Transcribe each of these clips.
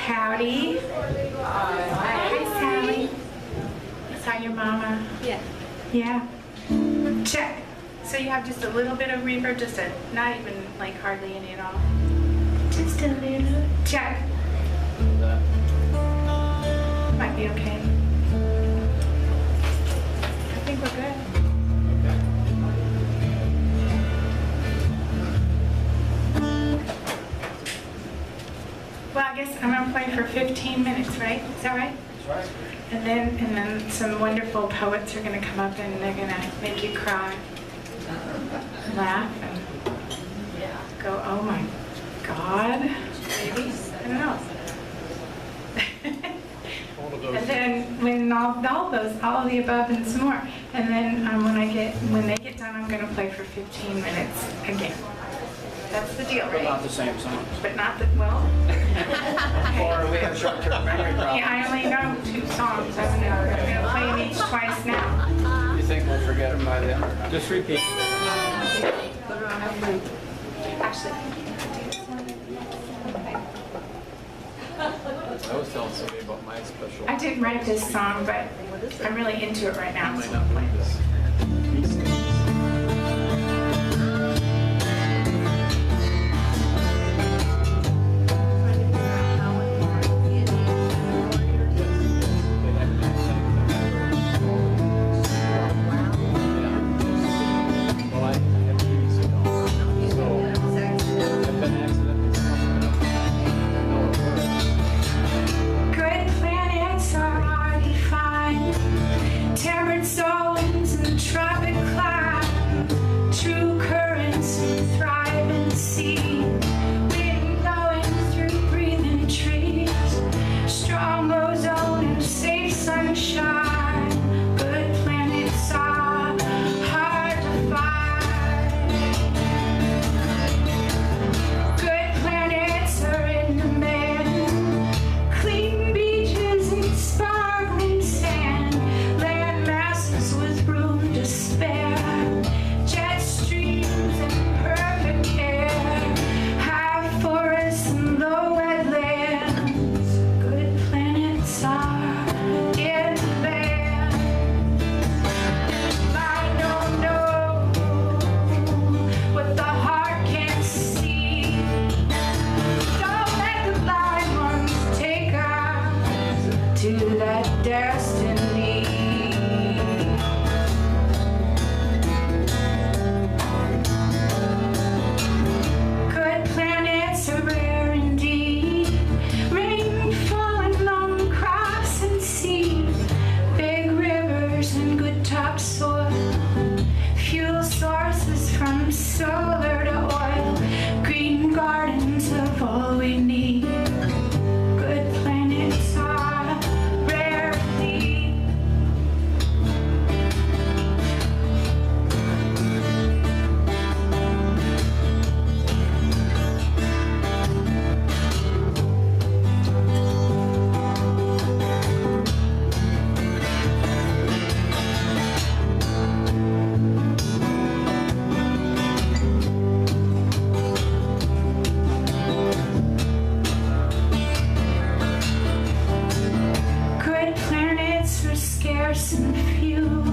Howdy. Hi, Sally. Saw your mama. Yeah. Yeah. Check. So you have just a little bit of reverb, just a, not even like hardly any at all. Just a little. Check. Might be okay. I think we're good. Well, I guess I'm gonna play for 15 minutes, right? Is that right? That's right. And then some wonderful poets are gonna come up and they're gonna make you cry, laugh, and go, oh my God, maybe? I don't know. And then when all of the above and some more. And then when they get done, I'm gonna play for 15 minutes again. That's the deal, right? Not the same songs. But not the, well. Or we have short-term memory problems. Yeah, I only know 2 songs. I'm gonna play them each twice now. You think we'll forget them by the end? Just repeat. Actually, I was telling somebody about my special. I didn't write this song, but I'm really into it right now. I So might I'm not playing believe this. this. Good planets are hard to find. Tempered zones and tropic climate. True currents and thriving sea. Wind blowing through breathing trees. Strong ozone and safe sunshine. Good planets are hard to find. Good planets are in the man. Clean beaches and sparkling sand. Land masses with room to spare. Jet streams and perfect air. High forests and low wetlands. Good planets are in the band. I don't know what the heart can't see. Don't let the blind ones take us to that destiny. Good planets are rare indeed. Rain falling on crops and seeds. Big rivers and good topsoil. Fuel sources from solar to oil. Green gardens of all we need. Good planets are rare indeed. Good planets are scarce and few.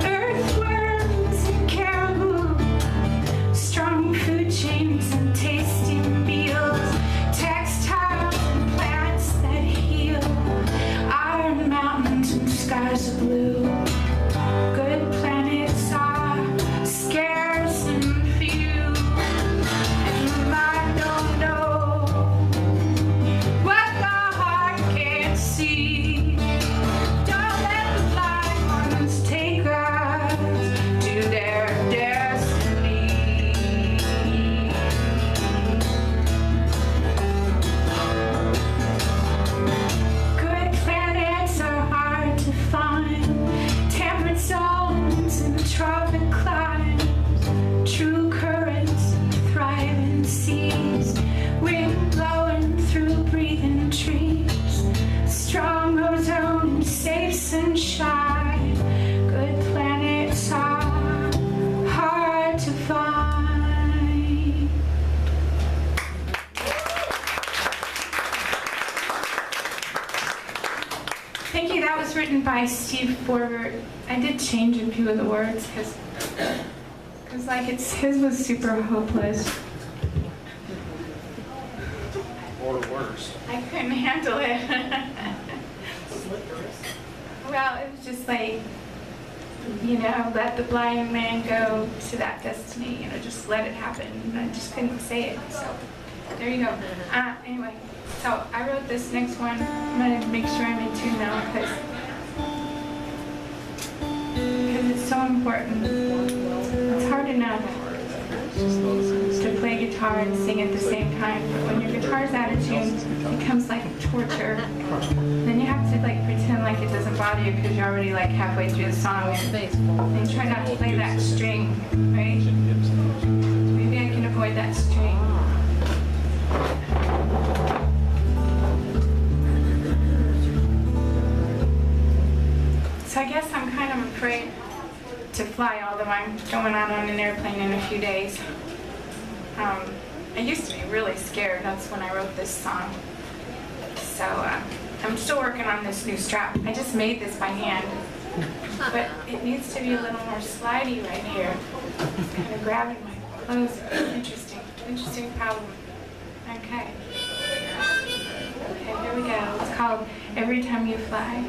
Earthworms and caribou. Strong food chains and tasty meals. Textiles and plants that heal. Iron mountains and skies of blue. Good planets are scarce and few. And I don't know what the heart can't see. Don't let the blind ones take us to their destiny. Good planets are hard to find. by Steve Forward. I did change a few of the words because like his was super hopeless. Or worse. I couldn't handle it. Well, it was just like, you know, let the blind man go to that destiny, you know, just let it happen. I just couldn't say it, so there you go. Anyway, so I wrote this next one. I'm gonna make sure I'm in tune now because it's so important. It's hard enough to play guitar and sing at the same time, but when your guitar's out of tune, it becomes like torture. Then you have to like pretend like it doesn't bother you because you're already like halfway through the song and try not to play that string, right? Maybe I can avoid that string. So I guess I'm kind of afraid to fly, although I'm going out on an airplane in a few days. I used to be really scared. That's when I wrote this song. So I'm still working on this new strap. I just made this by hand, but it needs to be a little more slidey right here. It's kind of grabbing my clothes. Interesting problem. Okay. Okay, here we go. It's called Every Time You Fly.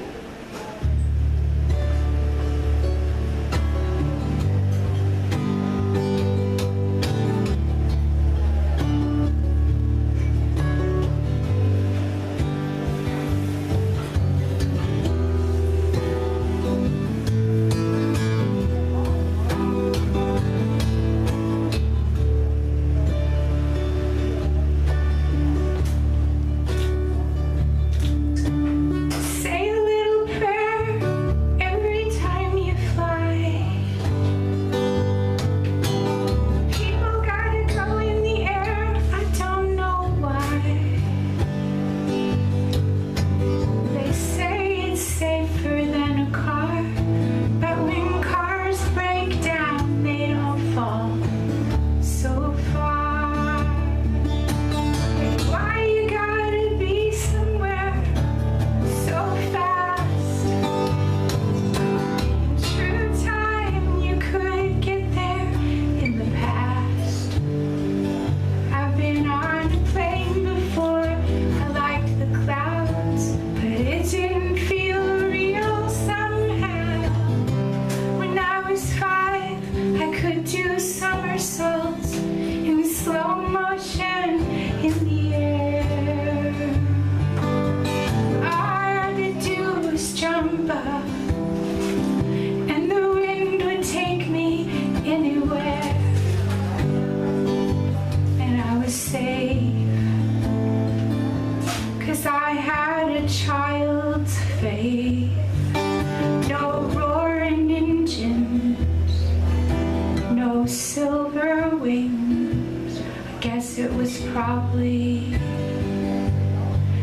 Probably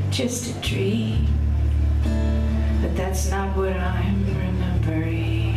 just a dream, but that's not what I'm remembering.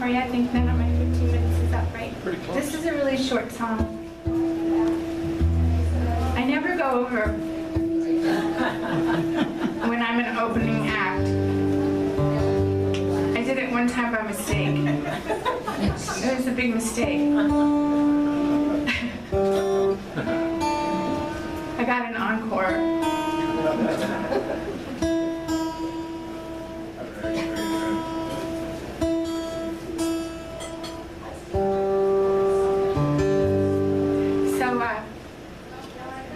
for you. I think none of my 15 minutes is up, right? Pretty close. This is a really short song. I never go over when I'm an opening act. I did it one time by mistake. It was a big mistake. I got an encore.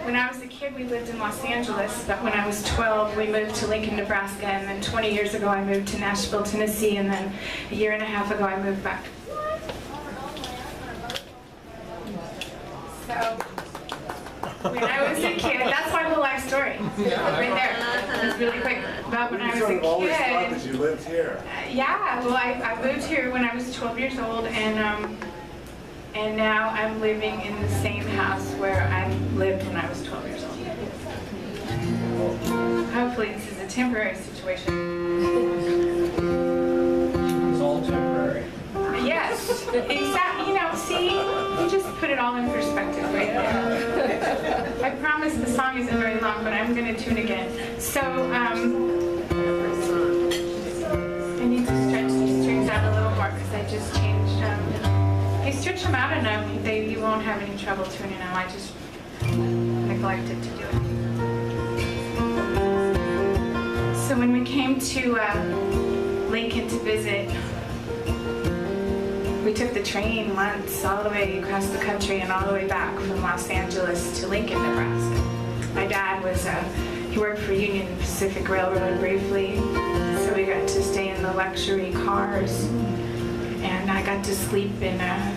When I was a kid, we lived in Los Angeles, but when I was 12, we moved to Lincoln, Nebraska, and then 20 years ago, I moved to Nashville, Tennessee, and then a year and a half ago, I moved back. So, when I was a kid, that's my whole life story, right there. It's really quick. But when I was a kid, always thought that you lived here. Yeah, well, I moved here when I was 12 years old, and now I'm living in the same house where I lived when I was 12 years old. Hopefully this is a temporary situation. It's all temporary. Yes, exactly. You know, see, you just put it all in perspective right there. I promise the song isn't very long, but I'm going to tune again. So, I need to stretch these strings out a little more because I just changed. If you stretch them out enough, you won't have any trouble tuning them. I just neglected to do it. So when we came to Lincoln to visit, we took the train once all the way across the country and all the way back from Los Angeles to Lincoln, Nebraska. My dad was, he worked for Union Pacific Railroad briefly, so we got to stay in the luxury cars. And I got to sleep in a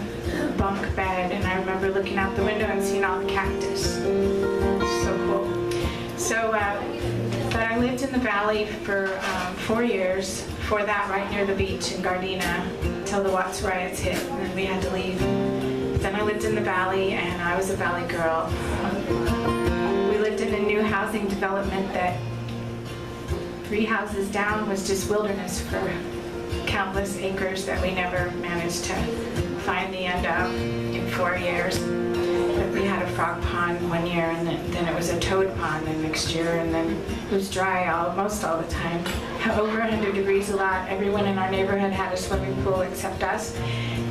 bunk bed, and I remember looking out the window and seeing all the cactus. So cool. So, but I lived in the valley for 4 years. Before that, right near the beach in Gardena, until the Watts riots hit, and then we had to leave. Then I lived in the valley, and I was a valley girl. We lived in a new housing development that 3 houses down was just wilderness for countless acres that we never managed to find the end of in 4 years. But we had a frog pond one year, and then it was a toad pond the next year, and then it was dry almost all the time. Over 100 degrees a lot. Everyone in our neighborhood had a swimming pool except us,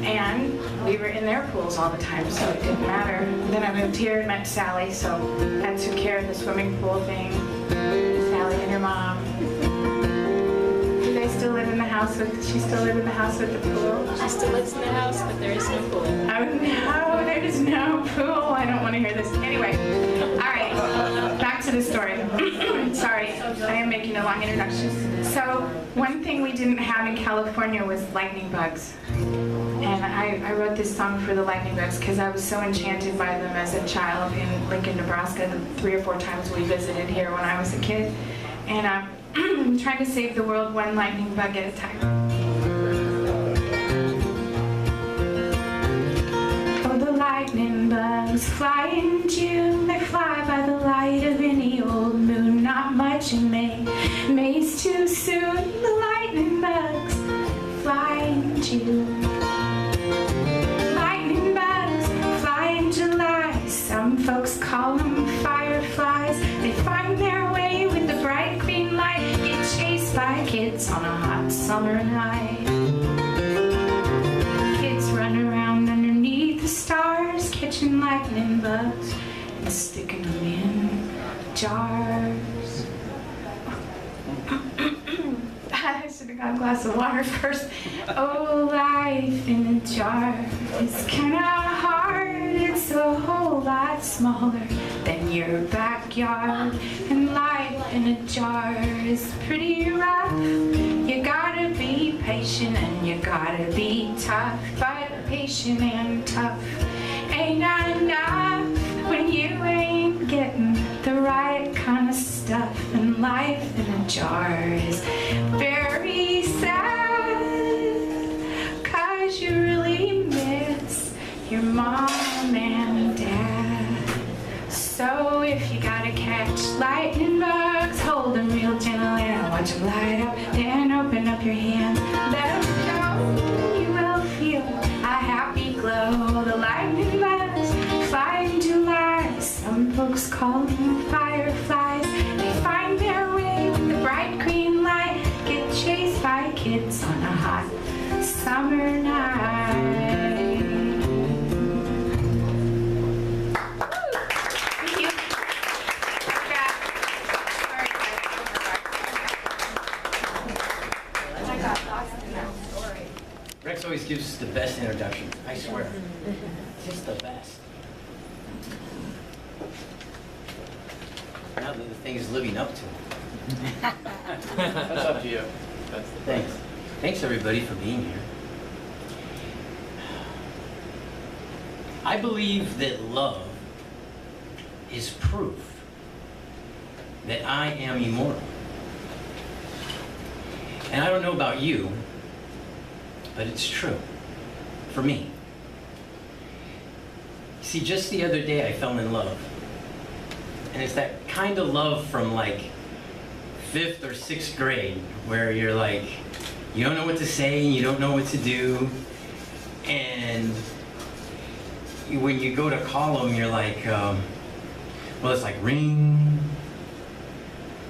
and we were in their pools all the time, so it didn't matter. Then I moved here and met Sally, so I took care of the swimming pool thing. Sally and her mom. They still live in the house with, she still live in the house with the pool? She still lives in the house, but there is no pool. Oh no, there's no pool. I don't want to hear this. Anyway, all right, back to the story. Sorry, I am making a long introduction. So one thing we didn't have in California was lightning bugs. And I wrote this song for the lightning bugs because I was so enchanted by them as a child in Lincoln, Nebraska, the 3 or 4 times we visited here when I was a kid. And I'm trying to save the world one lightning bug at a time. Oh, the lightning bugs fly in June. They fly by the light of any old moon. Not much in May. May's too soon. The lightning bugs fly in June. Lightning bugs fly in July. Some folks call them fireflies. They find their way with the bright green light. Get chased by kids on a hot summer night. Kids run around underneath the stars, catching lightning bugs and sticking them in jars. I should have got a glass of water first. Oh, life in a jar is kinda hard. It's a whole lot smaller than your backyard. And life in a jar is pretty rough. You gotta be patient and you gotta be tough. But patient and tough ain't enough when you ain't getting the right kind of stuff. And life in a jar is very sad, 'cause you really miss your mom and dad. So if you gotta catch lightning bugs, hold them real gentle and watch them light up. Then open up your hand, let them know you will call them fireflies. They find their way with the bright green light, get chased by kids on a hot summer night. Thank you. I got lost in that story. Rex always gives the best introduction, I swear. Just the best. Now that the thing is living up to it. That's up to you. Thanks. Thanks everybody for being here. I believe that love is proof that I am immortal. And I don't know about you, but it's true for me. See, just the other day I fell in love. And it's that kind of love from like 5th or 6th grade where you're like, you don't know what to say, you don't know what to do. And when you go to call them, you're like, well, it's like ring,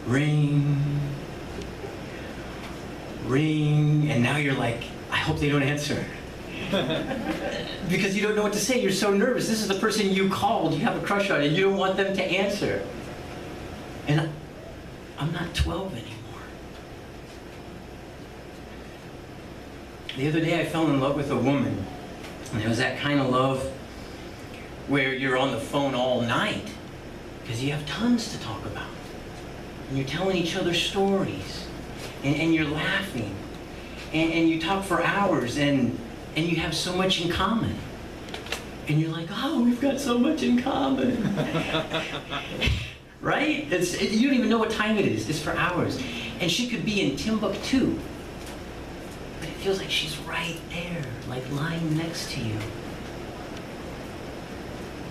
ring, ring. And now you're like, I hope they don't answer. Because you don't know what to say, you're so nervous. This is the person you called, you have a crush on, and you don't want them to answer. And I'm not 12 anymore. The other day I fell in love with a woman, and it was that kind of love where you're on the phone all night because you have tons to talk about. And you're telling each other stories, and you're laughing, and you talk for hours, and you have so much in common. And you're like, oh, we've got so much in common. Right? You don't even know what time it is. It's for hours. And she could be in Timbuktu, but it feels like she's right there, like lying next to you.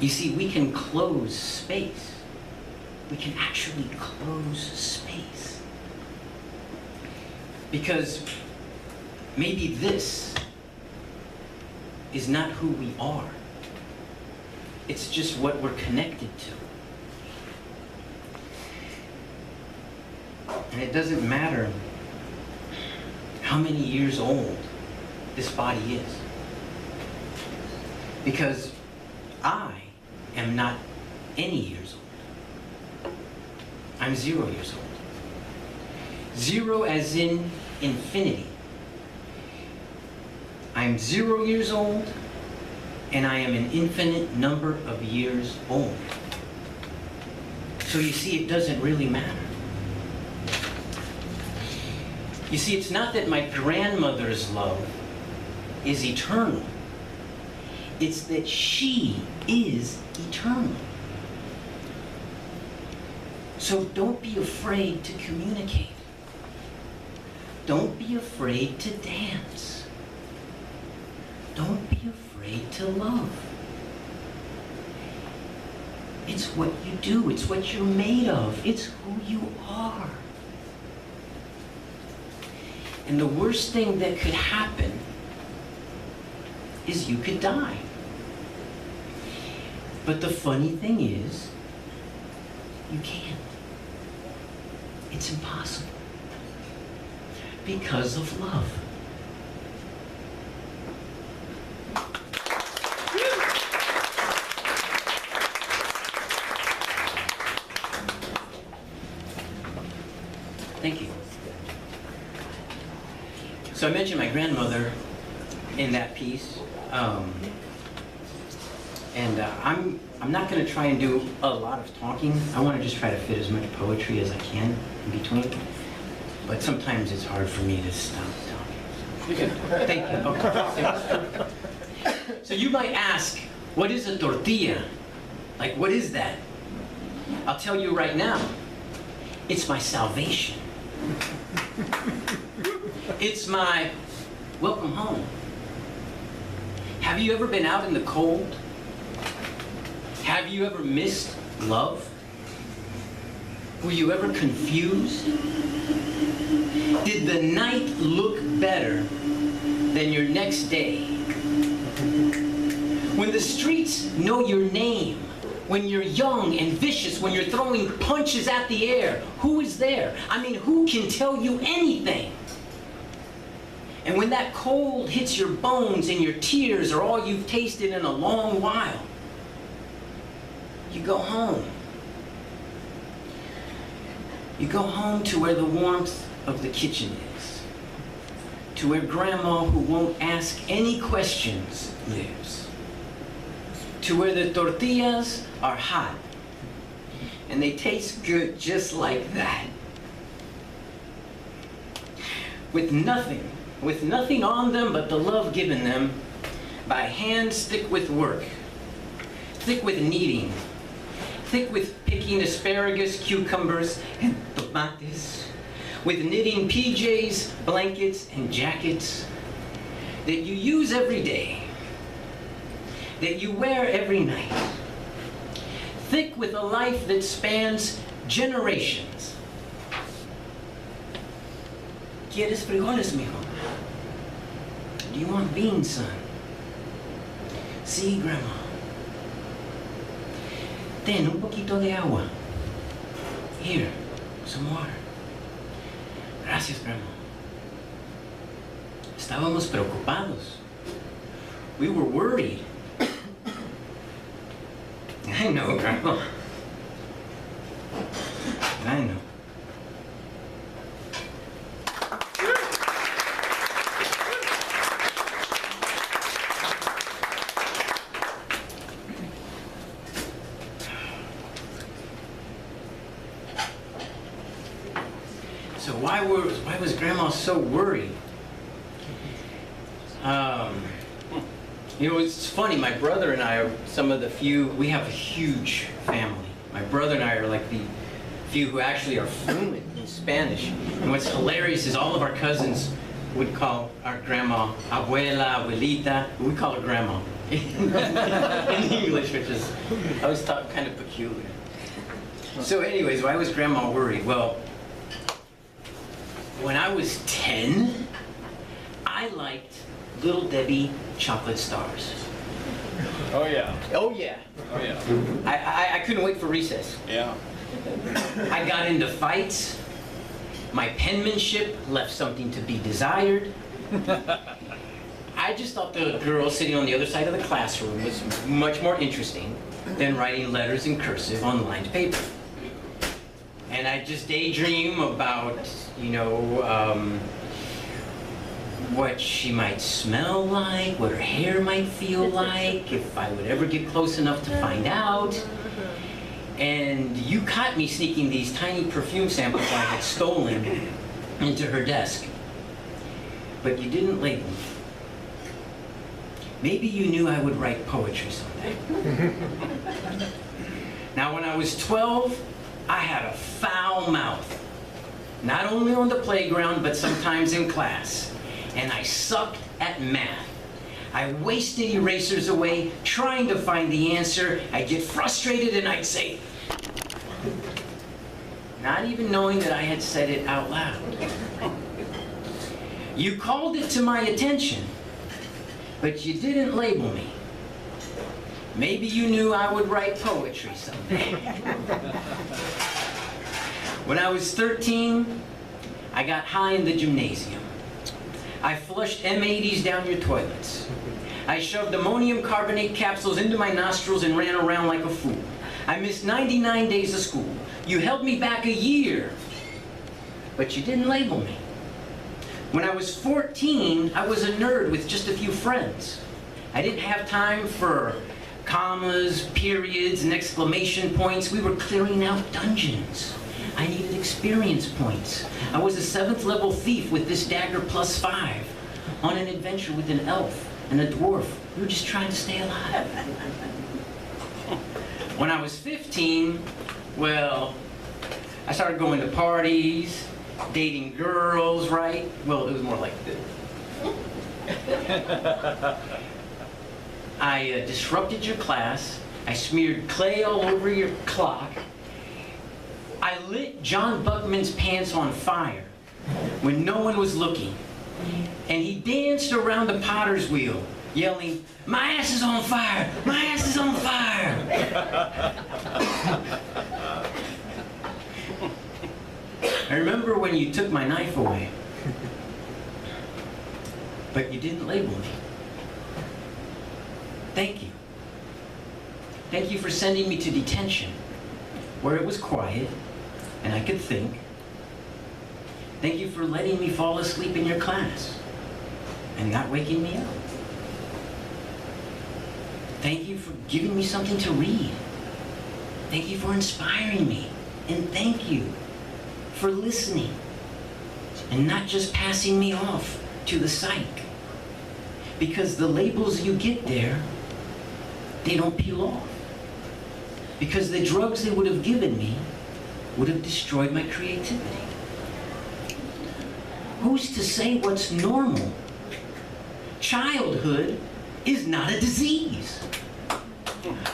You see, we can close space. We can actually close space. Because maybe this is not who we are. It's just what we're connected to. And it doesn't matter how many years old this body is. Because I am not any years old. I'm 0 years old. 0 as in infinity. I'm 0 years old, and I am an infinite number of years old. So you see, it doesn't really matter. You see, it's not that my grandmother's love is eternal. It's that she is eternal. So don't be afraid to communicate. Don't be afraid to dance. Don't be afraid to love. It's what you do. It's what you're made of. It's who you are. And the worst thing that could happen is you could die. But the funny thing is, you can't. It's impossible. Because of love. Thank you. So I mentioned my grandmother in that piece, and I'm not going to try and do a lot of talking. I want to just try to fit as much poetry as I can in between. But sometimes it's hard for me to stop talking. Thank you. Okay. So you might ask, what is a tortilla? Like, what is that? I'll tell you right now. It's my salvation. It's my welcome home. Have you ever been out in the cold? Have you ever missed love? Were you ever confused? Did the night look better than your next day? When the streets know your name, When you're young and vicious, when you're throwing punches at the air, who is there? I mean, who can tell you anything? And when that cold hits your bones and your tears are all you've tasted in a long while, you go home. You go home to where the warmth of the kitchen is, to where Grandma, who won't ask any questions, lives, to where the tortillas are hot and they taste good just like that, with nothing on them but the love given them by hands thick with work, thick with kneading, thick with picking asparagus, cucumbers, and tomates, with knitting PJs, blankets, and jackets that you use every day, that you wear every night, thick with a life that spans generations. ¿Quieres frijoles, mijo? Do you want beans, son? Sí, Grandma. Ten un poquito de agua. Here, some water. Gracias, Grandma. Estábamos preocupados. We were worried. I know, Grandma. I know. So why was Grandma so worried? It's funny, my brother and I are some of the few, we have a huge family. My brother and I are like the few who actually are fluent in Spanish. And what's hilarious is all of our cousins would call our grandma abuela, abuelita. We call her grandma in English, which is, I always thought kind of peculiar. So anyways, why was Grandma worried? Well, when I was 10, I liked Little Debbie chocolate stars. Oh yeah. Oh yeah. Oh yeah. I couldn't wait for recess. Yeah. I got into fights. My penmanship left something to be desired. I just thought the girl sitting on the other side of the classroom was much more interesting than writing letters in cursive on lined paper. And I just daydream about, what she might smell like, what her hair might feel like, if I would ever get close enough to find out. And you caught me sneaking these tiny perfume samples I had stolen into her desk. But you didn't label me. Maybe you knew I would write poetry someday. Now, when I was 12, I had a foul mouth. Not only on the playground, but sometimes in class. And I sucked at math. I wasted erasers away trying to find the answer. I'd get frustrated and I'd say, not even knowing that I had said it out loud. You called it to my attention, but you didn't label me. Maybe you knew I would write poetry someday. When I was 13, I got high in the gymnasium. I flushed M80s down your toilets. I shoved ammonium carbonate capsules into my nostrils and ran around like a fool. I missed 99 days of school. You held me back a year, but you didn't label me. When I was 14, I was a nerd with just a few friends. I didn't have time for commas, periods, and exclamation points. We were clearing out dungeons. I needed experience points. I was a 7th level thief with this dagger +5 on an adventure with an elf and a dwarf. We were just trying to stay alive. When I was 15, well, I started going to parties, dating girls, right? Well, it was more like this. I disrupted your class. I smeared clay all over your clock. I lit John Buckman's pants on fire when no one was looking. And he danced around the potter's wheel yelling, "My ass is on fire! My ass is on fire!" I remember when you took my knife away, but you didn't label me. Thank you. Thank you for sending me to detention, where it was quiet and I could think. Thank you for letting me fall asleep in your class and not waking me up. Thank you for giving me something to read. Thank you for inspiring me. And thank you for listening and not just passing me off to the psych. Because the labels you get there, they don't peel off. Because the drugs they would have given me would have destroyed my creativity. Who's to say what's normal? Childhood is not a disease.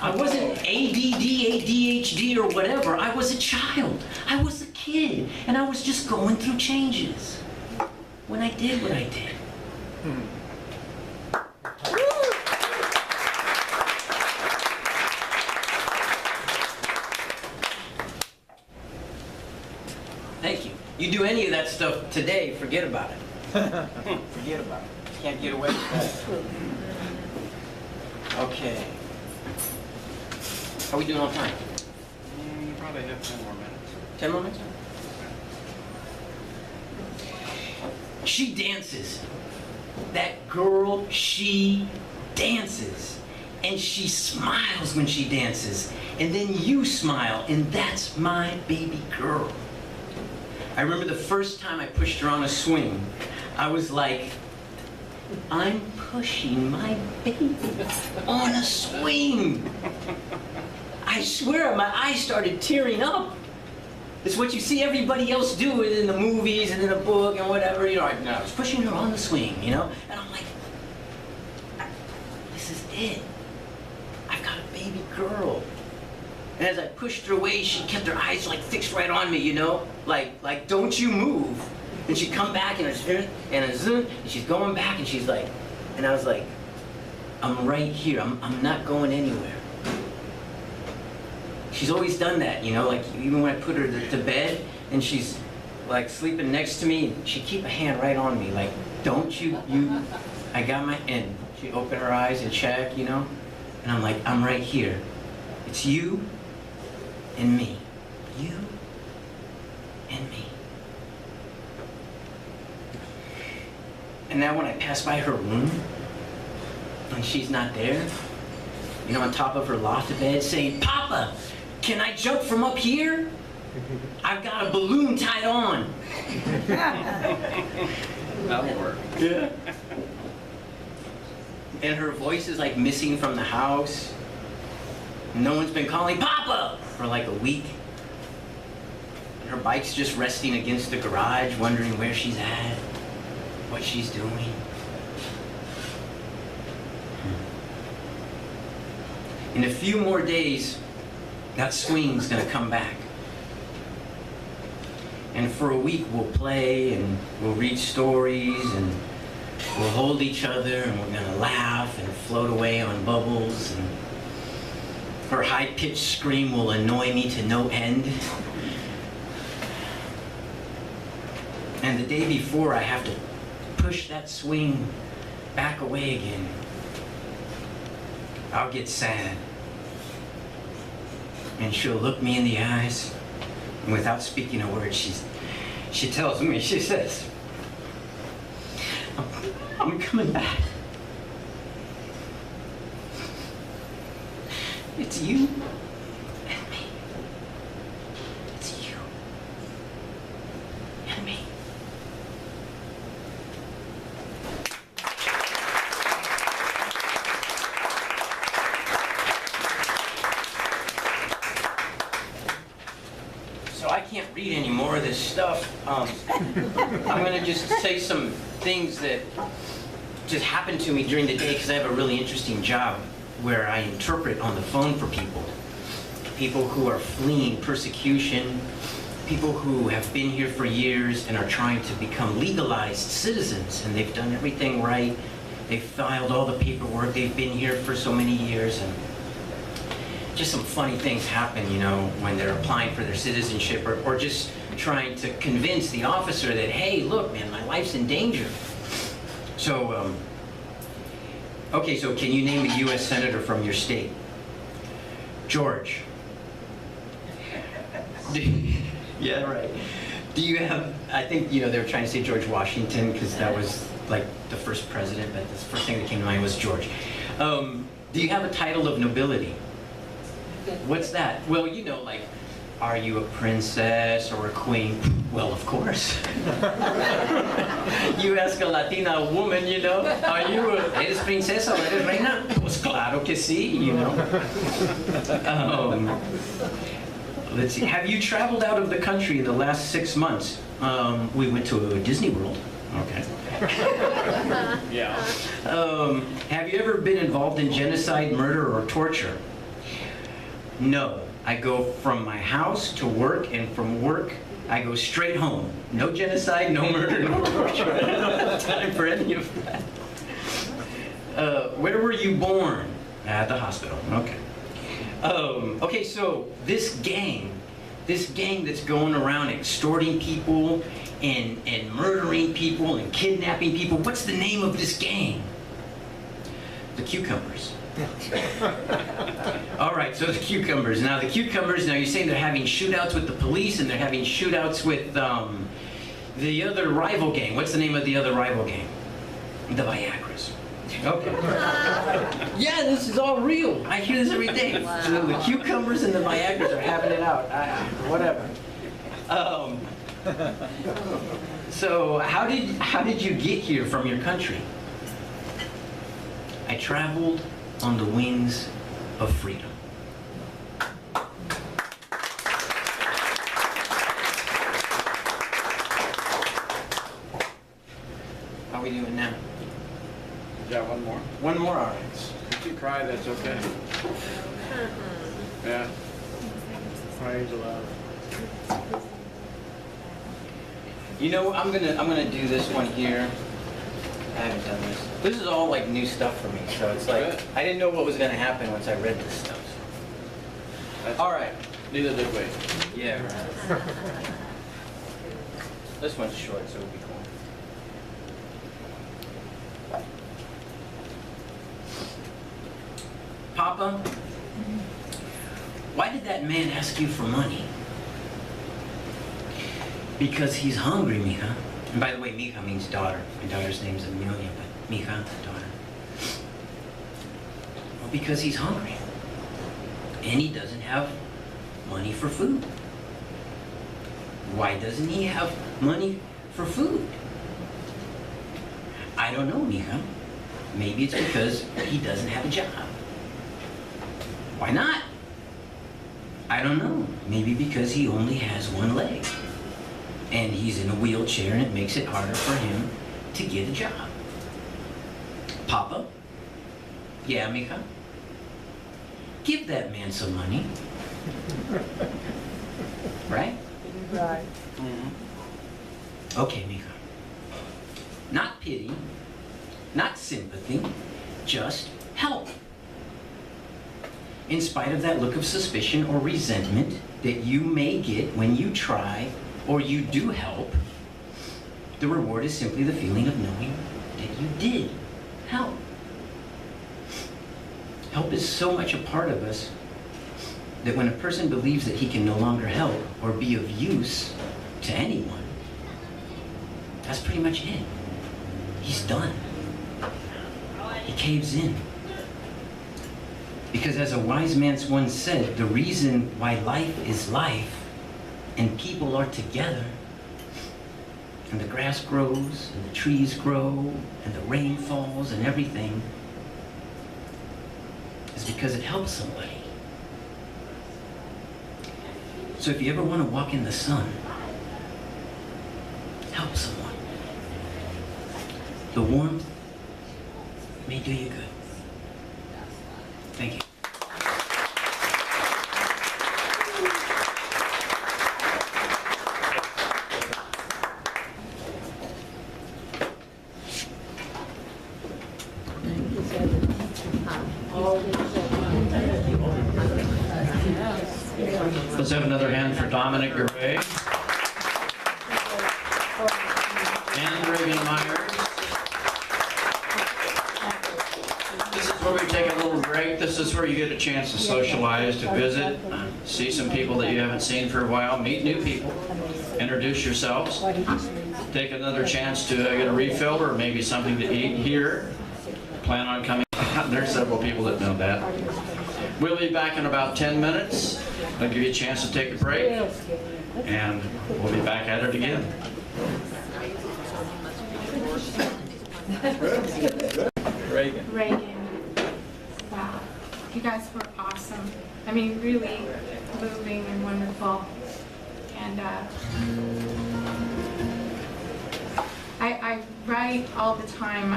I wasn't ADD, ADHD, or whatever. I was a child. I was a kid. And I was just going through changes when I did what I did. Thank you. You do any of that stuff today, forget about it. Forget about it. Can't get away with that. Okay. How are we doing on time? You probably have 10 more minutes. 10 more minutes? She dances. That girl, she dances. And she smiles when she dances. And then you smile, and that's my baby girl. I remember the first time I pushed her on a swing, I was like, I'm pushing my baby on a swing. I swear my eyes started tearing up. It's what you see everybody else do in the movies and in a book and whatever, you know. I was pushing her on the swing, you know? And I'm like, this is it. I've got a baby girl. And as I pushed her away, she kept her eyes like fixed right on me, you know? Like don't you move. And she'd come back and and she's going back and she's like, and I was like, I'm right here. I'm not going anywhere. She's always done that, you know, like even when I put her to bed and she's like sleeping next to me, she'd keep a hand right on me, like, don't you, I got my, and she'd open her eyes and check, you know? And I'm like, I'm right here. It's you and me. You and me. And now when I pass by her room and she's not there, you know, on top of her loft bed saying, Papa, can I jump from up here? I've got a balloon tied on. That'll work. Yeah. And her voice is like missing from the house. No one's been calling Papa for like a week. And her bike's just resting against the garage, wondering where she's at, what she's doing. In a few more days, that swing's gonna come back. And for a week we'll play and we'll read stories and we'll hold each other and we're gonna laugh and float away on bubbles, and her high-pitched scream will annoy me to no end. And the day before I have to push that swing back away again, I'll get sad. And she'll look me in the eyes, and without speaking a word, she tells me, she says, I'm coming back. It's you and me. It's you and me. So I can't read any more of this stuff. I'm going to just say some things that just happened to me during the day because I have a really interesting job where I interpret on the phone for people. People who are fleeing persecution, people who have been here for years and are trying to become legalized citizens, and they've done everything right, They filed all the paperwork. They've been here for so many years, and just some funny things happen, you know, when they're applying for their citizenship, or just trying to convince the officer that, hey, look, man, my life's in danger. So, okay, so can you name a U.S. senator from your state? George. Yeah, right. Do you have, I think, you know, they were trying to say George Washington because that was like the first president, but the first thing that came to mind was George. Do you have a title of nobility? What's that? Well, you know, like, are you a princess or a queen? Well, of course. You ask a Latina woman, you know, are you eres princesa o eres reina? Pues claro que sí, you know. Let's see, have you traveled out of the country in the last 6 months? We went to Disney World. Okay. Yeah. Have you ever been involved in genocide, murder, or torture? No. I go from my house to work, and from work, I go straight home. No genocide, no murder, no torture. I don't have time for any of that. Where were you born? At the hospital. Okay. Okay, so this gang that's going around extorting people and murdering people and kidnapping people, what's the name of this gang? The Cucumbers. All right, so the Cucumbers. Now the Cucumbers, now you're saying they're having shootouts with the police and they're having shootouts with the other rival gang. What's the name of the other rival gang? The Viagras. Okay. Yeah, this is all real. I hear this every day. Wow. So the Cucumbers and the Viagras are having it out. Whatever. So how did you get here from your country? I traveled on the wings of freedom. How are we doing now? Yeah, one more. One more, all right. If you cry, that's okay. Yeah. Crying's allowed. You know, I'm gonna do this one here. I haven't done this. This is all like new stuff for me, so it's like Good. I didn't know what was gonna happen once I read this stuff. That's All right. Neither did we. Yeah. Right. This one's short, so it'll be cool. Papa, why did that man ask you for money? Because he's hungry, mija. And by the way, mija means daughter. My daughter's name's Amelia, but mija, daughter. Well, because he's hungry. And he doesn't have money for food. Why doesn't he have money for food? I don't know, mija. Maybe it's because he doesn't have a job. Why not? I don't know. Maybe because he only has one leg. And he's in a wheelchair and it makes it harder for him to get a job. Papa? Yeah, mija? Give that man some money. Right? Right. Mm-hmm. Okay, mija. Not pity, not sympathy, just help. In spite of that look of suspicion or resentment that you may get when you try or you do help, the reward is simply the feeling of knowing that you did help. Help is so much a part of us that when a person believes that he can no longer help or be of use to anyone, that's pretty much it. He's done. He caves in. Because as a wise man once said, the reason why life is life and people are together and the grass grows and the trees grow and the rain falls and everything is because it helps somebody. So if you ever want to walk in the sun, help someone. The warmth may do you good. Thank you. Dominique Garay and Reagan Myers. This is where we take a little break. This is where you get a chance to socialize, to visit, see some people that you haven't seen for a while, meet new people, introduce yourselves, take another chance to get a refill or maybe something to eat here. Plan on coming. There's several people that know that. We'll be back in about 10 minutes. I'll give you a chance to take a break, and we'll be back at it again. Reagan. Reagan. Wow. You guys were awesome. I mean, really moving and wonderful. And I write all the time.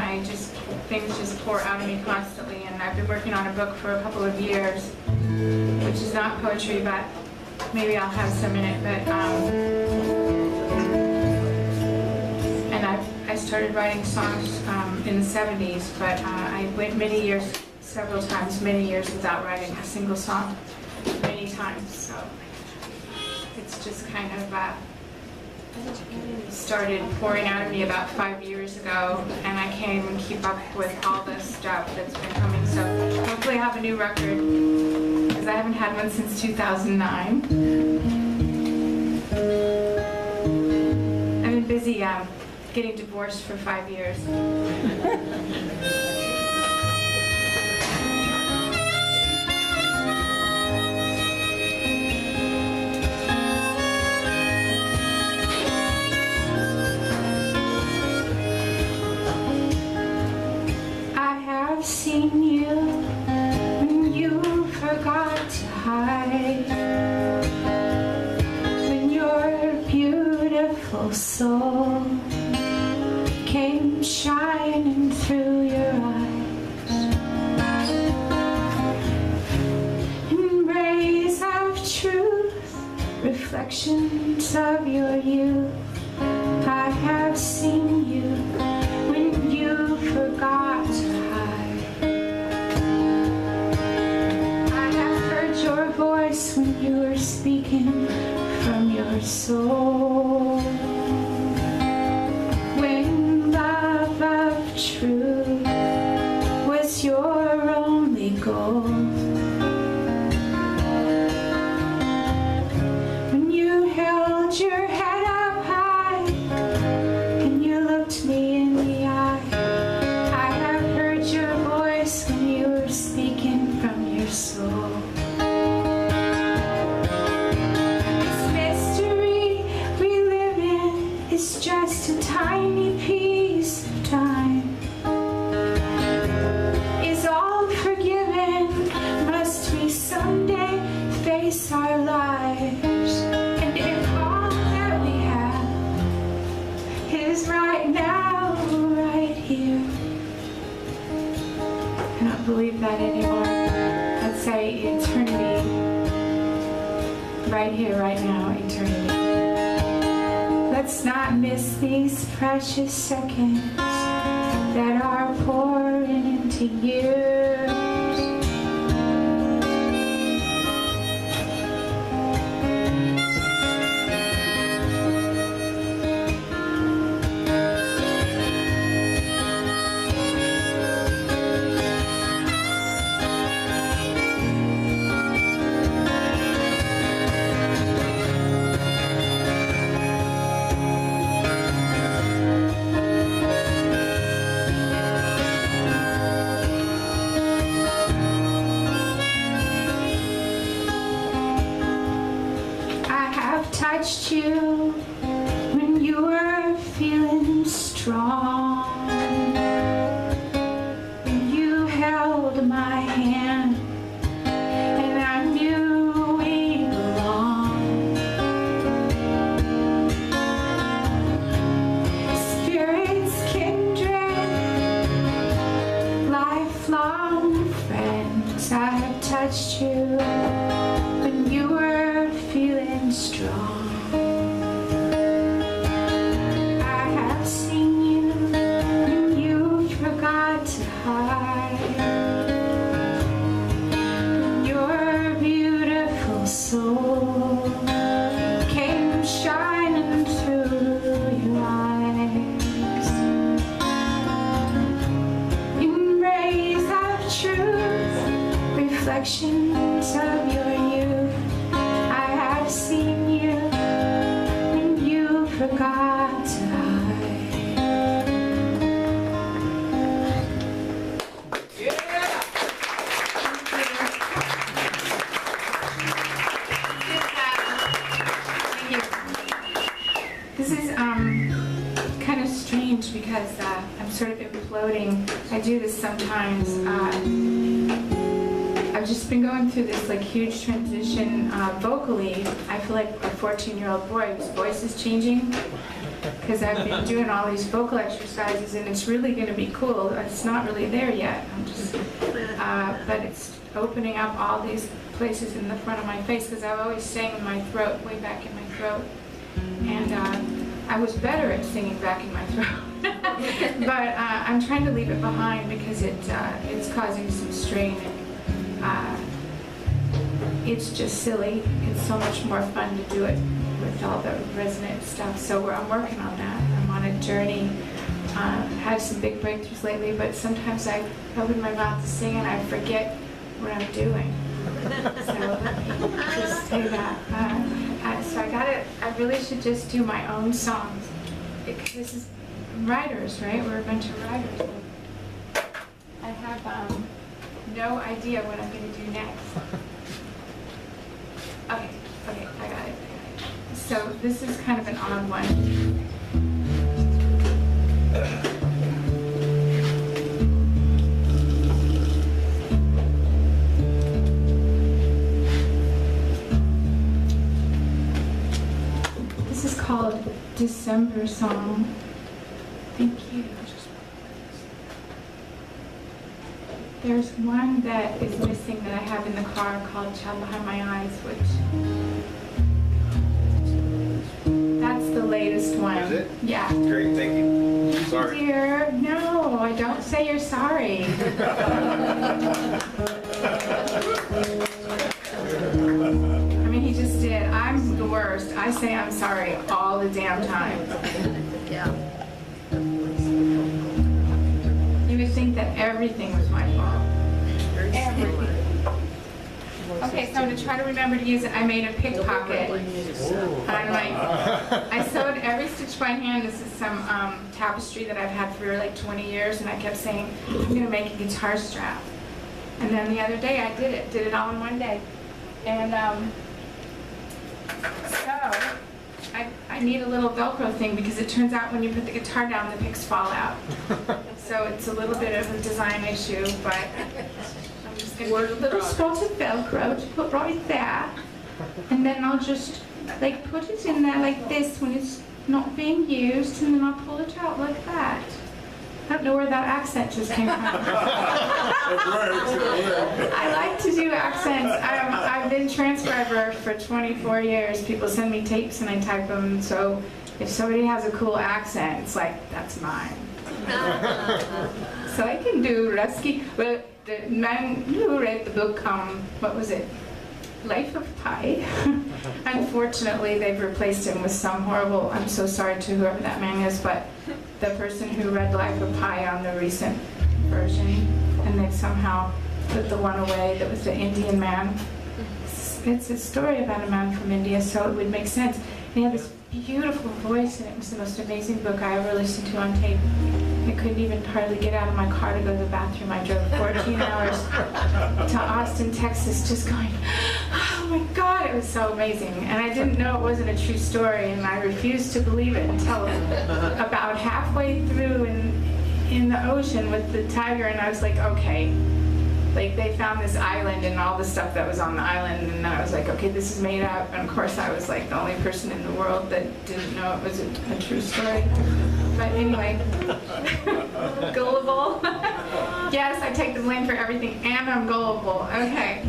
Things just pour out of me constantly. And I've been working on a book for a couple of years, which is not poetry, but maybe I'll have some in it. But and I started writing songs in the 70s, but I went many years without writing a single song, many times. So it's just kind of started pouring out of me about 5 years ago, and I can't even keep up with all the stuff that's been coming. So hopefully I have a new record, because I haven't had one since 2009. I've been busy getting divorced for 5 years. I've seen you when you forgot to hide, when your beautiful soul came shining through your eyes, in rays of truth, reflections of your youth. I have seen you when you forgot to hide. I have heard your voice when you were speaking from your soul. When love of truth was your only goal. When you held your head up high and you looked me in the eye, I have heard your voice when you were speaking from your soul. This mystery we live in is just a tiny piece of time. Is all forgiven? Must we someday face our lives? And if all that we have is right now, right here, I don't believe that anymore. Let's say eternity, right here, right now, eternity. Let's not miss these precious seconds that are pouring into years. Touched you when you were feeling strong, when you held my hand and I knew we belonged. Spirits kindred, lifelong friends. I have touched you when you were feeling strong. I have seen you when you forgot to hide, when your beautiful soul got to hide. Thank you. This is kind of strange because I'm sort of imploding. I do this sometimes. I've just been going through this like huge transition vocally. I feel like a 14-year-old boy whose voice is changing because I've been doing all these vocal exercises, and it's really going to be cool. It's not really there yet. I'm just, but it's opening up all these places in the front of my face because I've always sang in my throat, way back in my throat, and I was better at singing back in my throat. But I'm trying to leave it behind because it's causing some strain. It's just silly. It's so much more fun to do it with all the resonant stuff. So I'm working on that. I'm on a journey. Had some big breakthroughs lately, but sometimes I open my mouth to sing and I forget what I'm doing. So let me just say that. So I really should just do my own songs. Because this is writers, right? We're a bunch of writers. I have no idea what I'm going to do next. Okay, I got it. So this is kind of an odd one. This is called December Song. Thank you. There's one that is missing that I have in the car called Child Behind My Eyes, which that's the latest one. Is it? Yeah. Great, thank you. Sorry. Dear, no, I don't say you're sorry. I mean, he just did. I'm the worst. I say I'm sorry all the damn time. Yeah. You would think that everything was my fault. Everything. Okay, so I'm going to try to remember to use it. I made a pickpocket. I'm like, I sewed every stitch by hand. This is some tapestry that I've had for like 20 years, and I kept saying, I'm going to make a guitar strap. And then the other day I did it all in one day. And so I need a little Velcro thing because it turns out when you put the guitar down, the picks fall out. So it's a little bit of a design issue, but I'm just going to do a little spot of Velcro to put right there. And then I'll just like put it in there like this when it's not being used, and then I'll pull it out like that. I don't know where that accent just came from. I like to do accents. I've been transcriber for 24 years. People send me tapes and I type them. So if somebody has a cool accent, it's like, that's mine. So I can do Rusky. Well, the man who read the book, what was it? Life of Pi. Unfortunately, they've replaced him with some horrible, I'm so sorry to whoever that man is, but the person who read Life of Pi on the recent version, and they've somehow put the one away that was the Indian man. It's a story about a man from India, so it would make sense. And he had this beautiful voice, and it was the most amazing book I ever listened to on tape. I couldn't even hardly get out of my car to go to the bathroom. I drove 14 hours to Austin, Texas, just going, oh my God, it was so amazing. And I didn't know it wasn't a true story, and I refused to believe it until about halfway through in the ocean with the tiger, and I was like, okay. Like, they found this island and all the stuff that was on the island, and then I was like, okay, this is made up. And of course, I was like the only person in the world that didn't know it was a true story. But anyway, gullible. Yes, I take the blame for everything, and I'm gullible. Okay,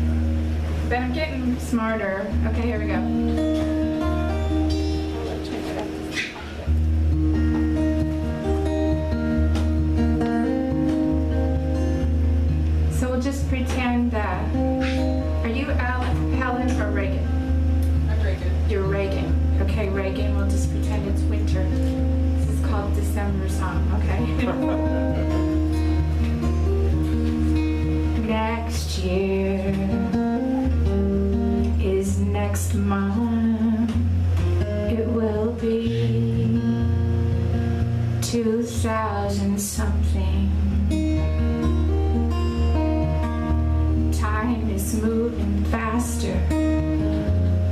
but I'm getting smarter. Okay, here we go. So we'll just pretend that. Are you Helen or Reagan? I'm Reagan. You're Reagan. Okay, Reagan, we'll just pretend it's winter. This is called December Song, okay? Next year is next month. It will be 2000 something. Time is moving faster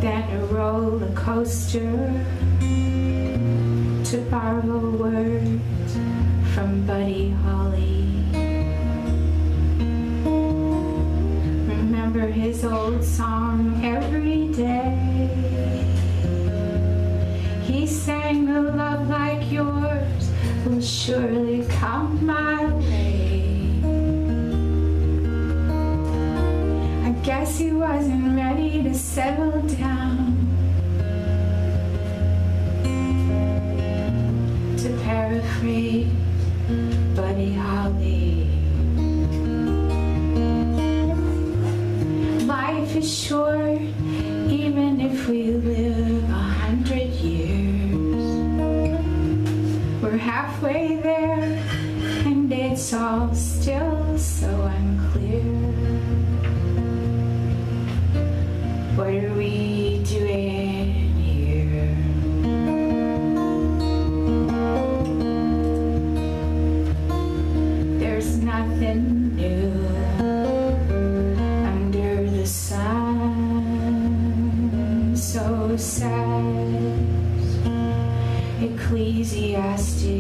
than a roller coaster. To borrow words from Buddy Holly, remember his old song every day. He sang, a love like yours will surely come my way. I guess he wasn't ready to settle down. To paraphrase Buddy Holly, life is short, even if we live 100 years. We're halfway there, and it's all still so unclear. What are we doing here? There's nothing new under the sun. So says Ecclesiastes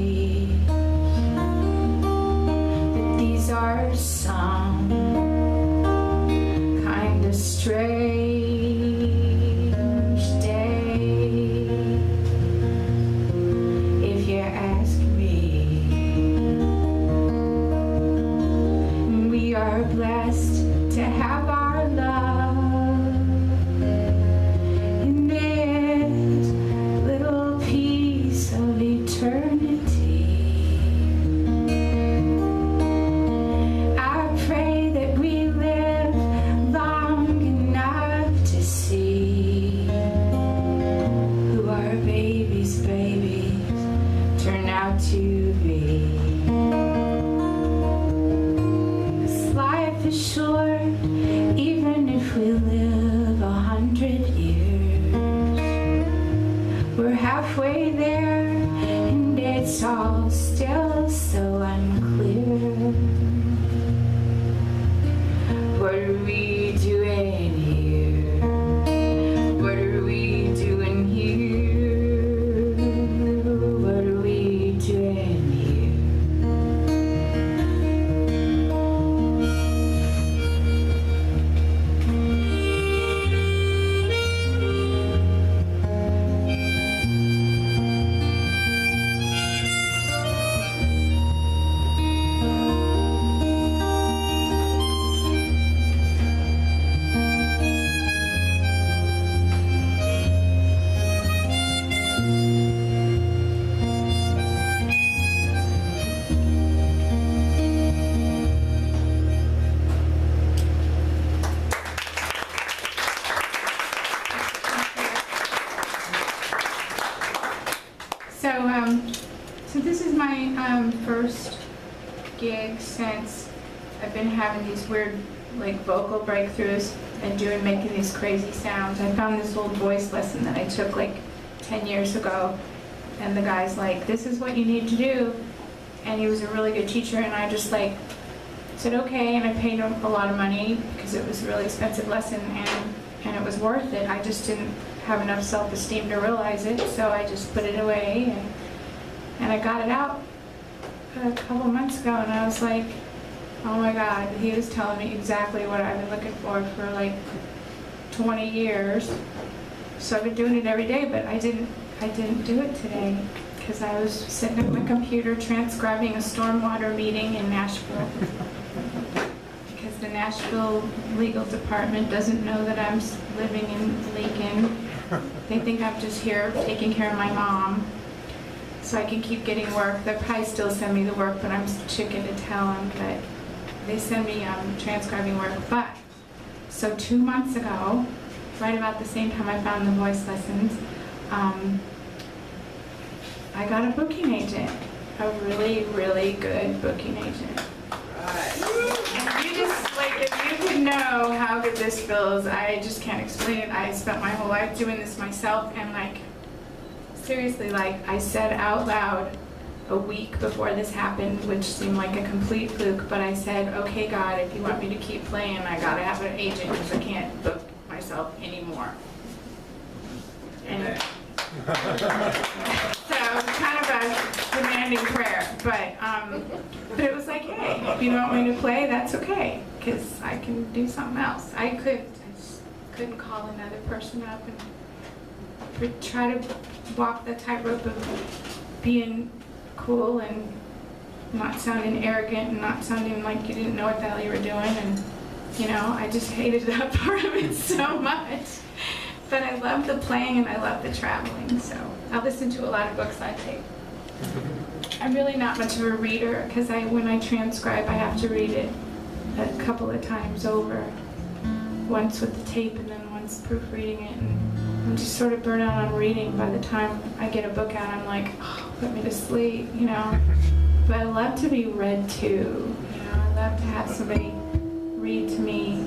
that these are some kind of strange days, if you ask me. We are blessed to have our love in this little piece of eternity. I pray that we live long enough to see who our babies' babies turn out to be. Life is short, even if we live 100 years. We're halfway there, and it's all still so unclear. What are we doing here? What are we doing here? What are we doing here? So this is my first gig since I've been having these weird like vocal breakthroughs and making these crazy sounds. I found this old voice lesson that I took like 10 years ago, and the guy's like, this is what you need to do, and he was a really good teacher, and I just like said okay, and I paid him a lot of money because it was a really expensive lesson, and it was worth it. I just didn't have enough self-esteem to realize it, so I just put it away, and I got it out a couple months ago, and I was like, oh my God, he was telling me exactly what I've been looking for like 20 years. So I've been doing it every day, but I didn't do it today because I was sitting at my computer transcribing a stormwater meeting in Nashville. Because the Nashville legal department doesn't know that I'm living in Lincoln. They think I'm just here taking care of my mom, so I can keep getting work. They'll probably still send me the work, but I'm chicken to tell them. But they send me transcribing work. But so 2 months ago, right about the same time I found the voice lessons, I got a booking agent, a really, really good booking agent. And you just, like, if you could know how good this feels, I just can't explain it. I spent my whole life doing this myself, and like, seriously, like, I said out loud a week before this happened, which seemed like a complete fluke, but I said, okay, God, if you want me to keep playing, I gotta have an agent because I can't book myself anymore. And so kind of a demanding prayer, but it was like, hey, if you don't want me to play, that's okay, because I can do something else. I just couldn't call another person up and try to walk the tightrope of being cool and not sounding arrogant and not sounding like you didn't know what the hell you were doing. And, you know, I just hated that part of it so much. But I love the playing and I love the traveling, so I listen to a lot of books I take. I'm really not much of a reader because when I transcribe, I have to read it a couple of times over. Once with the tape and then once proofreading it. And I'm just sort of burnt out on reading. By the time I get a book out, I'm like, oh, put me to sleep, you know. But I love to be read to, you know. I love to have somebody read to me.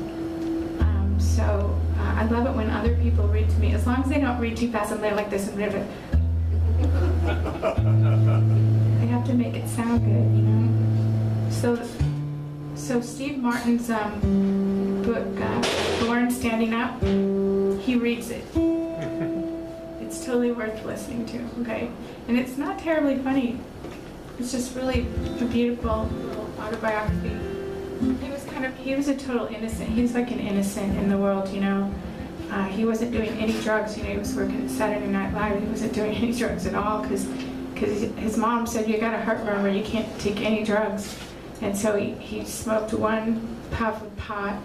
So I love it when other people read to me. As long as they don't read too fast and they're like this and they have to make it sound good, you know. So Steve Martin's book, Born Standing Up, he reads it. It's totally worth listening to, okay? And it's not terribly funny. It's just really a beautiful little autobiography. He was a total innocent. He was like an innocent in the world, you know. He wasn't doing any drugs, you know. He was working at Saturday Night Live. He wasn't doing any drugs at all because his mom said, you got a heart murmur, you can't take any drugs. And so he smoked one puff of pot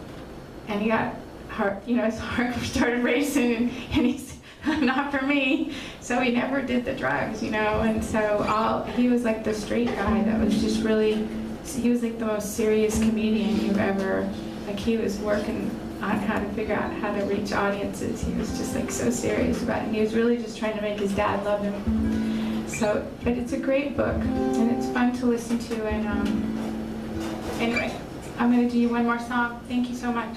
and he got heart, you know, his heart started racing and he said, not for me. So he never did the drugs, you know. And so he was like the straight guy that was just really, he was like the most serious comedian you've ever, like he was working on how to figure out how to reach audiences. He was just like so serious about it. He was really just trying to make his dad love him. So, but it's a great book and it's fun to listen to. And anyway, I'm gonna do you one more song. Thank you so much.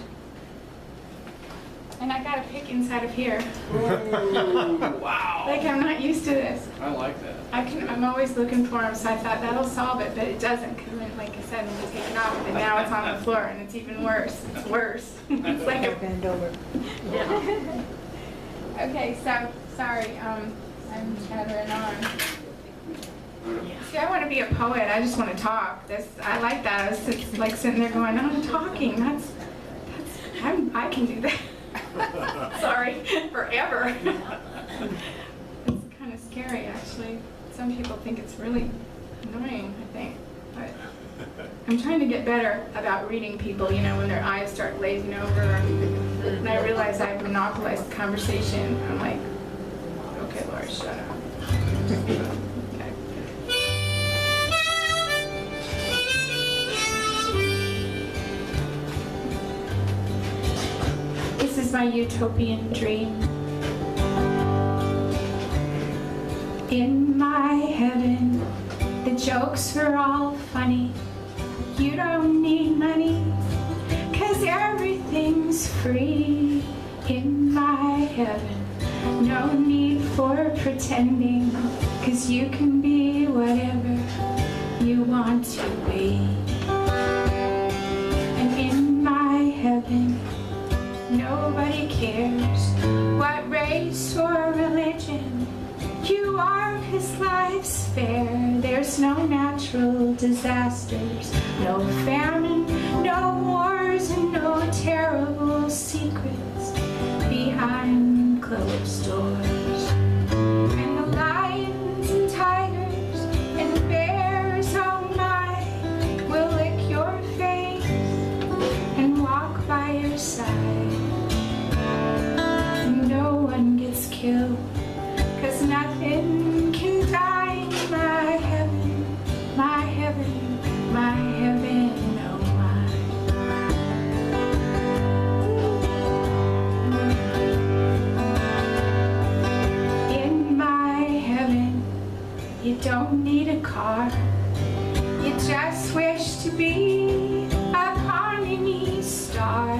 And I got a pick inside of here. Wow. Like I'm not used to this. I like that. I'm always looking for them, so I thought that'll solve it, but it doesn't, because like I said, when you take it off, and now it's on the floor, and it's even worse. It's worse. It's like a bend over. Yeah. Okay, so sorry, I'm chattering on. See, I want to be a poet. I just want to talk. I like that. I was like sitting there going, I'm talking. I can do that. Sorry, forever. It's kind of scary, actually. Some people think it's really annoying, I think. But I'm trying to get better about reading people, you know, when their eyes start glazing over. And I realize I've monopolized the conversation. I'm like, okay, Laurie, shut up. Okay. This is my utopian dream. In my heaven, the jokes are all funny. You don't need money, 'cause everything's free. In my heaven, no need for pretending, 'cause you can be whatever you want to be. And in my heaven, nobody cares what race or religion you are, 'cause life's fair. There's no natural disasters, no famine, no wars, and no terrible secrets behind closed doors. And the lions and tigers and bears, oh my, will lick your face and walk by your side. And no one gets killed, 'cause nothing can die in my heaven, my heaven, my heaven, oh my. In my heaven, you don't need a car, you just wish to be upon any star.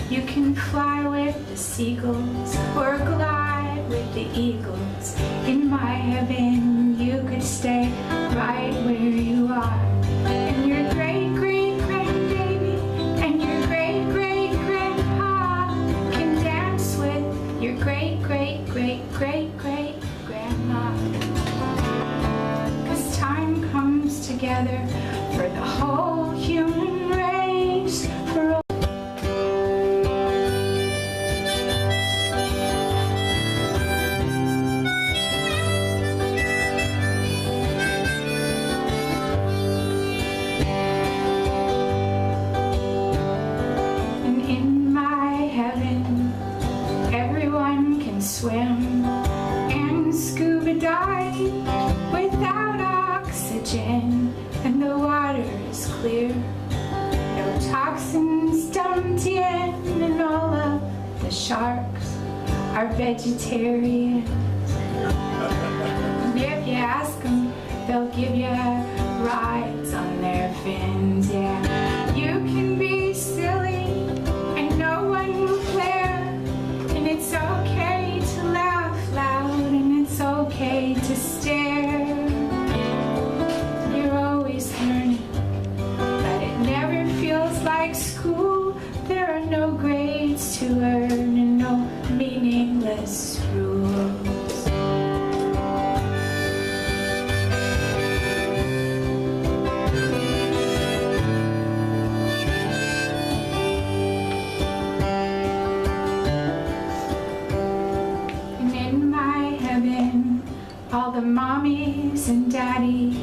You can fly with the seagulls or glide with the eagles. In my heaven, you could stay right where you are. And your great-great-grandbaby and your great-great-grandpa can dance with your great-great-great-great-great-grandma. 'Cause time comes together for the whole human race. For and in my heaven, everyone can swim and scuba dive without oxygen, and the water is clear. No toxins dumped in, and all of the sharks are vegetarians. And if you ask them, they'll give you rides on their fins. Yeah, you can be silly and no one will care, and it's okay to laugh loud and it's okay to stare. You're always learning, but it never feels like school. There are no grades to earn and no meaningless rules. And in my heaven, all the mommies and daddies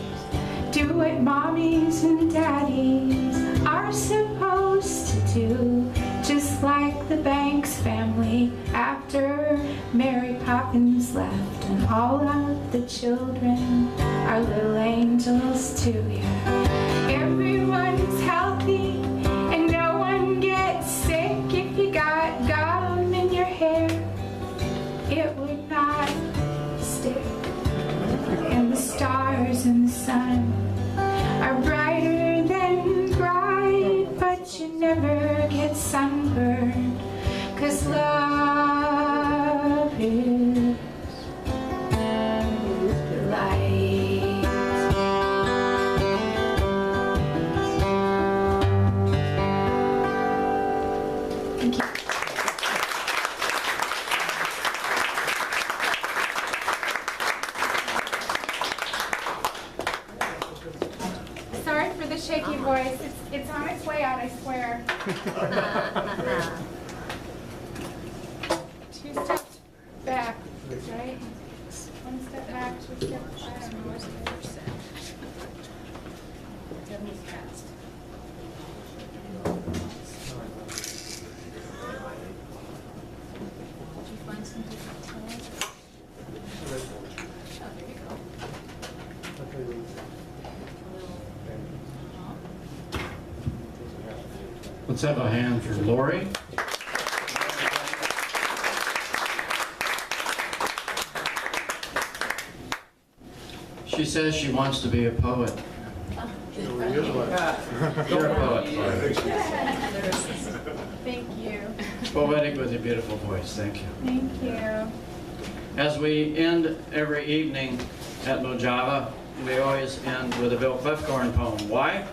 do what mommies and daddies are supposed to do, just like the Banks family after Mary Poppins left, and all of the children are little angels too. Yeah, everyone's healthy and no one gets sick. If you got gum in your hair, it would not stick. And the stars and the sun are brighter than bright, but you never get sunburned, 'cause love is light. Thank you. Sorry for the shaky voice. It's on its way out, I swear. 2 steps back, right? 1 step back, 2 steps back. Let's have a hand for Laurie. She says she wants to be a poet. You're a poet, Laurie. Thank you. Poetic with a beautiful voice. Thank you. Thank you. As we end every evening at Mojave, we always end with a Bill Clifthorne poem. Why?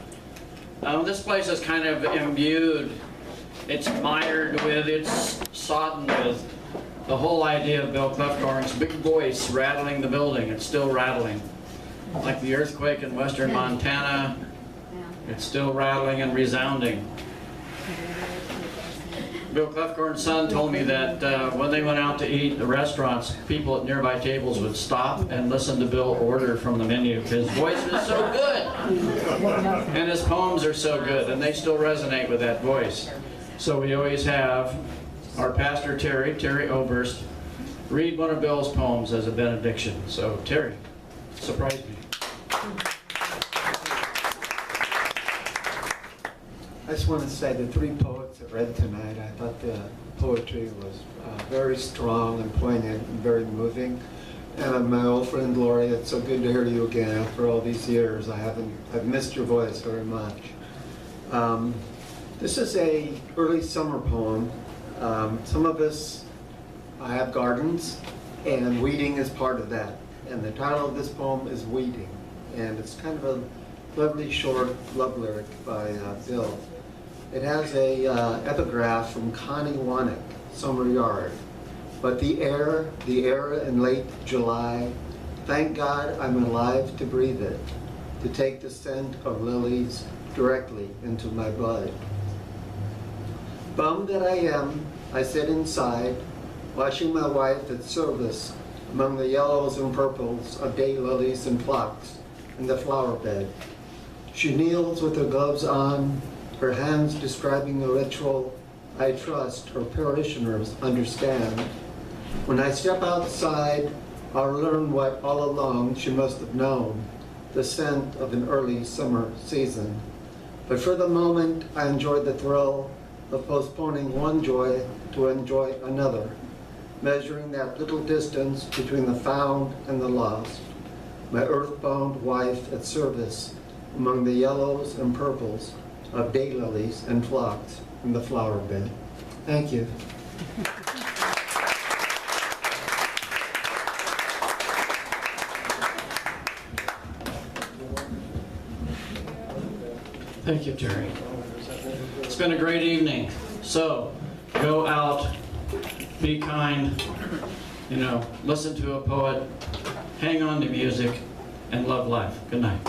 This place is kind of imbued, it's mired with, it's sodden with the whole idea of Bill Clifthorne's big voice rattling the building. It's still rattling. Like the earthquake in western Montana, it's still rattling and resounding. Bill Clifthorne's son told me that when they went out to eat at restaurants, people at nearby tables would stop and listen to Bill order from the menu. His voice is so good, and his poems are so good, and they still resonate with that voice. So we always have our pastor, Terry Oberst, read one of Bill's poems as a benediction. So Terry, surprise me. I just want to say the 3 poets that read tonight, I thought the poetry was very strong and poignant and very moving. And my old friend Laurie, it's so good to hear you again after all these years. I've missed your voice very much. This is a early summer poem. Some of us have gardens, and weeding is part of that. And the title of this poem is Weeding. And it's kind of a lovely short love lyric by Bill. It has a epigraph from Connie Wannick, Summer Yard. But the air in late July, thank God I'm alive to breathe it, to take the scent of lilies directly into my blood. Bummed that I am, I sit inside, watching my wife at service among the yellows and purples of daylilies and phlox in the flower bed. She kneels with her gloves on, her hands describing a ritual I trust her parishioners understand. When I step outside, I'll learn what all along she must have known, the scent of an early summer season. But for the moment, I enjoy the thrill of postponing one joy to enjoy another, measuring that little distance between the found and the lost. My earthbound wife at service among the yellows and purples of daylilies and phlox in the flower bed. Thank you. Thank you, Terry. It's been a great evening. So, go out, be kind, listen to a poet, hang on to music, and love life. Good night.